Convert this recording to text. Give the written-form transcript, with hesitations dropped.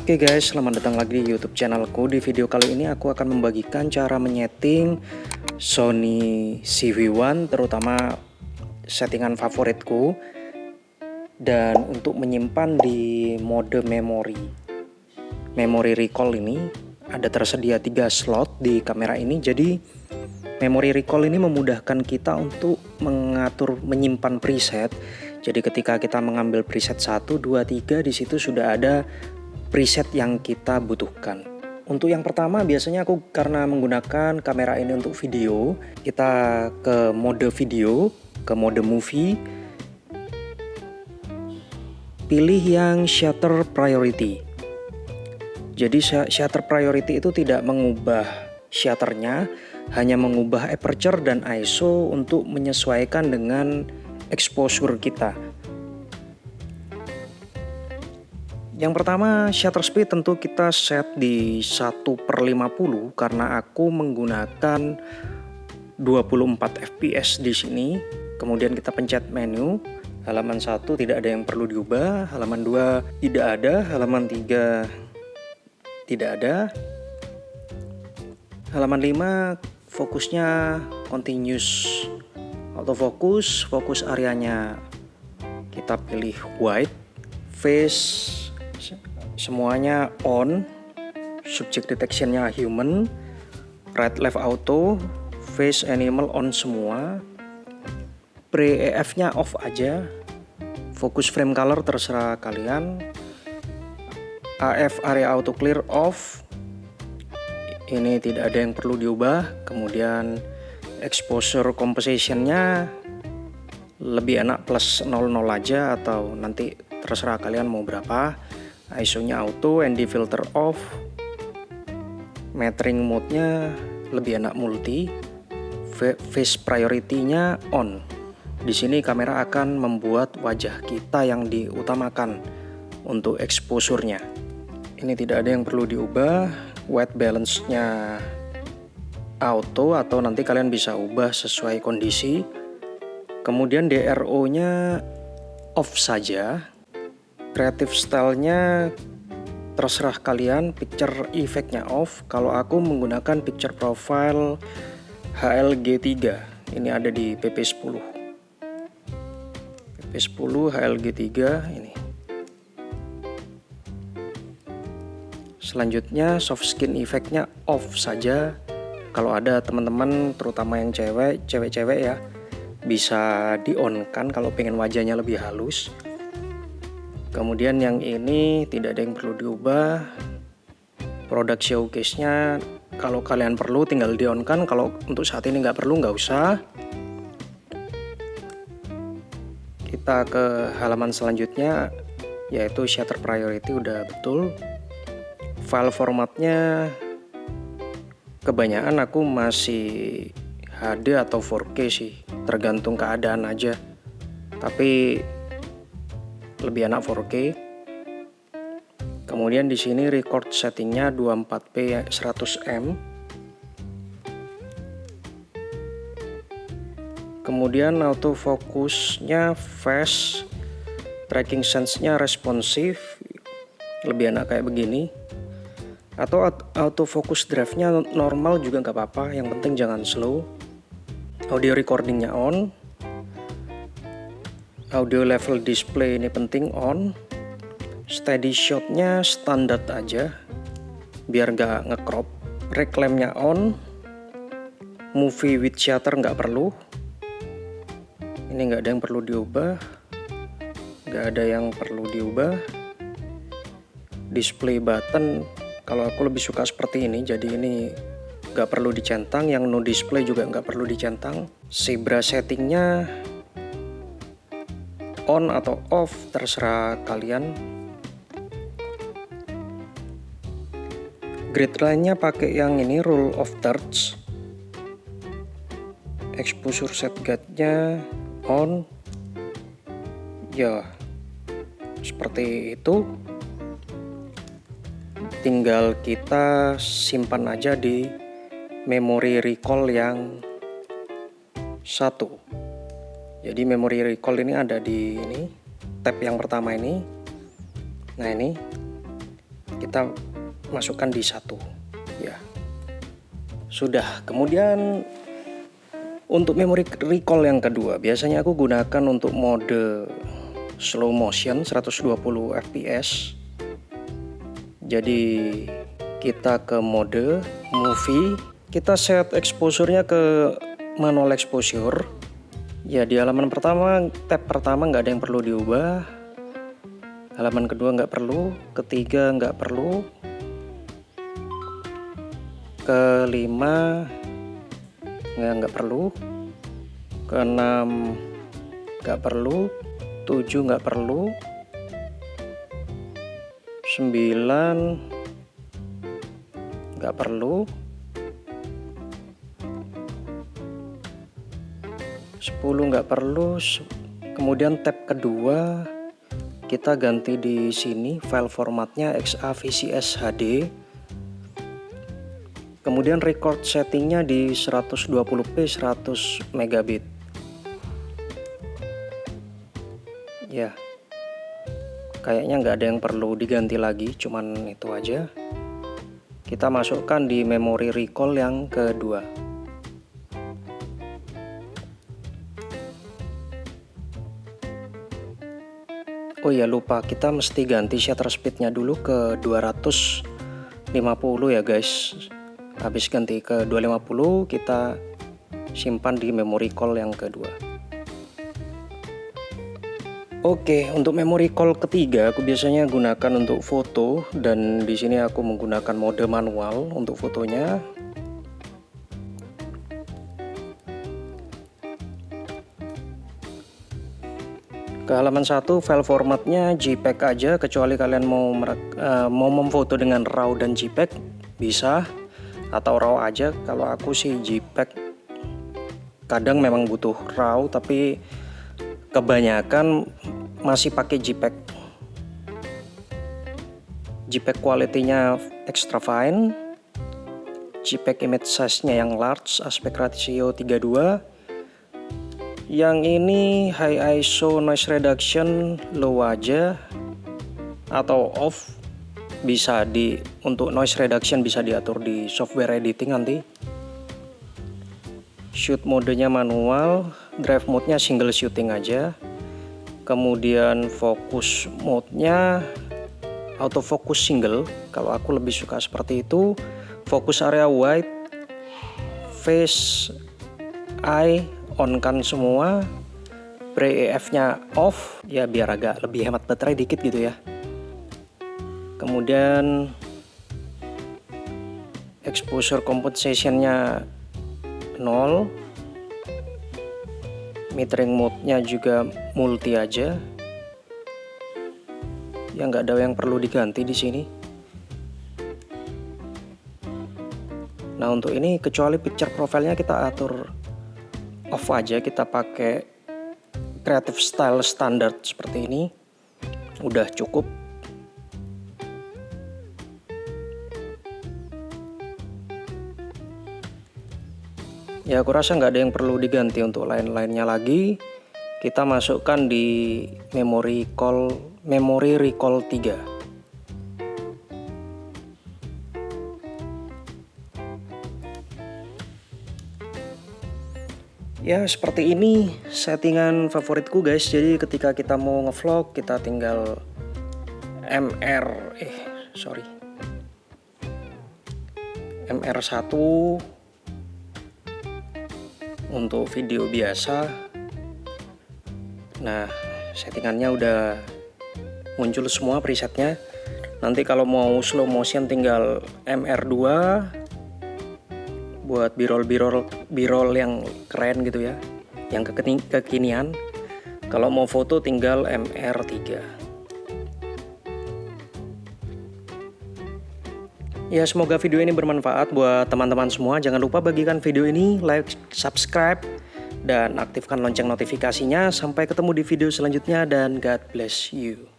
Oke guys, selamat datang lagi di YouTube channelku. Di video kali ini aku akan membagikan cara menyeting Sony CV1, terutama settingan favoritku, dan untuk menyimpan di mode memory recall ini ada tersedia 3 slot di kamera ini. Jadi memory recall ini memudahkan kita untuk menyimpan preset. Jadi ketika kita mengambil preset 1, 2, 3, di situ sudah ada preset yang kita butuhkan. Untuk yang pertama biasanya aku karena menggunakan kamera ini untuk video, kita ke mode video, ke mode movie, pilih yang shutter priority. Jadi shutter priority itu tidak mengubah shutternya, hanya mengubah aperture dan ISO untuk menyesuaikan dengan exposure kita. Yang pertama, shutter speed tentu kita set di 1/50 karena aku menggunakan 24 fps di sini. Kemudian kita pencet menu. Halaman 1 tidak ada yang perlu diubah, halaman 2 tidak ada, halaman 3 tidak ada. Halaman 5 fokusnya continuous autofocus, fokus areanya kita pilih white, face semuanya on, subject detectionnya human, right left auto, face animal on semua, pre-EF nya off aja, fokus frame color terserah kalian, AF area auto clear off, ini tidak ada yang perlu diubah. Kemudian exposure compositionnya lebih enak plus 00 aja atau nanti terserah kalian mau berapa. ISO-nya auto, ND filter off, metering mode-nya lebih enak multi, face priority-nya on. Di sini kamera akan membuat wajah kita yang diutamakan untuk exposure-nya. Ini tidak ada yang perlu diubah. White balance-nya auto atau nanti kalian bisa ubah sesuai kondisi. Kemudian DRO-nya off saja. Creative style-nya terserah kalian, picture effect-nya off. Kalau aku menggunakan picture profile HLG3. Ini ada di PP10. PP10 HLG3 ini. Selanjutnya soft skin effect-nya off saja. Kalau ada teman-teman terutama yang cewek-cewek ya, bisa di-on-kan kalau pengen wajahnya lebih halus. Kemudian yang ini tidak ada yang perlu diubah. Product showcase-nya kalau kalian perlu tinggal di-on-kan, kalau untuk saat ini nggak perlu nggak usah. Kita ke halaman selanjutnya yaitu shutter priority udah betul. File formatnya kebanyakan aku masih HD atau 4K sih, tergantung keadaan aja. Tapi lebih enak 4K. Kemudian di sini record settingnya 24p 100M. Kemudian autofocusnya fast, tracking sense-nya responsif, lebih enak kayak begini. Atau autofocus drive-nya normal juga nggak apa-apa, yang penting jangan slow. Audio recording-nya on. Audio level display ini penting on. Steady shot-nya standar aja biar nggak ngecrop. Reclaim-nya on. Movie with shutter nggak perlu. Ini nggak ada yang perlu diubah. Nggak ada yang perlu diubah. Display button, kalau aku lebih suka seperti ini, jadi ini nggak perlu dicentang. Yang no display juga nggak perlu dicentang. Zebra settingnya on atau off terserah kalian. Grid line-nya pakai yang ini, rule of thirds. Exposure set guide-nya on. Ya, seperti itu. Tinggal kita simpan aja di memory recall yang 1. Jadi memory recall ini ada di ini, tab yang pertama ini. Nah ini kita masukkan di 1 ya. Sudah. Kemudian untuk memory recall yang kedua, biasanya aku gunakan untuk mode slow motion 120 fps. Jadi kita ke mode movie, kita set exposure-nya ke manual exposure. Ya, di halaman pertama, tab pertama nggak ada yang perlu diubah. Halaman kedua nggak perlu, ketiga nggak perlu, kelima nggak perlu, keenam nggak perlu, 7 nggak perlu, 9 nggak perlu, 10 nggak perlu. Kemudian tab kedua kita ganti di sini, file formatnya XAVCS HD. Kemudian record settingnya di 120p 100 megabit. Ya, kayaknya nggak ada yang perlu diganti lagi, cuman itu aja. Kita masukkan di memory recall yang kedua. Oh ya, lupa, kita mesti ganti shutter speednya dulu ke 250 ya guys. Habis ganti ke 250, kita simpan di memory call yang kedua. Oke, untuk memory call ketiga aku biasanya gunakan untuk foto, dan di sini aku menggunakan mode manual untuk fotonya. Ke halaman 1, file formatnya JPEG aja, kecuali kalian mau memfoto dengan RAW dan JPEG bisa, atau RAW aja. Kalau aku sih JPEG, kadang memang butuh RAW tapi kebanyakan masih pakai JPEG. JPEG quality-nya extra fine, JPEG image size-nya yang large, aspect ratio 32. Yang ini high ISO noise reduction low aja atau off. Bisa untuk noise reduction bisa diatur di software editing nanti. Shoot modenya manual, drive mode-nya single shooting aja. Kemudian focus mode-nya autofocus single, kalau aku lebih suka seperti itu. Focus area wide, face, eye on kan semua. Pre-EF-nya off, ya biar agak lebih hemat baterai dikit gitu ya. Kemudian exposure compensation-nya 0. Metering mode-nya juga multi aja. Ya nggak ada yang perlu diganti di sini. Nah, untuk ini kecuali picture profile-nya kita atur off aja, kita pakai creative style standard seperti ini. Udah cukup. Ya, aku rasa nggak ada yang perlu diganti untuk lain-lainnya lagi. Kita masukkan di memory recall 3. Ya, seperti ini settingan favoritku guys. Jadi ketika kita mau ngevlog, kita tinggal MR1 untuk video biasa. Nah, settingannya udah muncul semua presetnya. Nanti kalau mau slow motion tinggal MR2 buat b-roll yang keren gitu ya, yang kekinian. Kalau mau foto tinggal MR3. Ya, semoga video ini bermanfaat buat teman-teman semua. Jangan lupa bagikan video ini, like, subscribe, dan aktifkan lonceng notifikasinya. Sampai ketemu di video selanjutnya dan God bless you.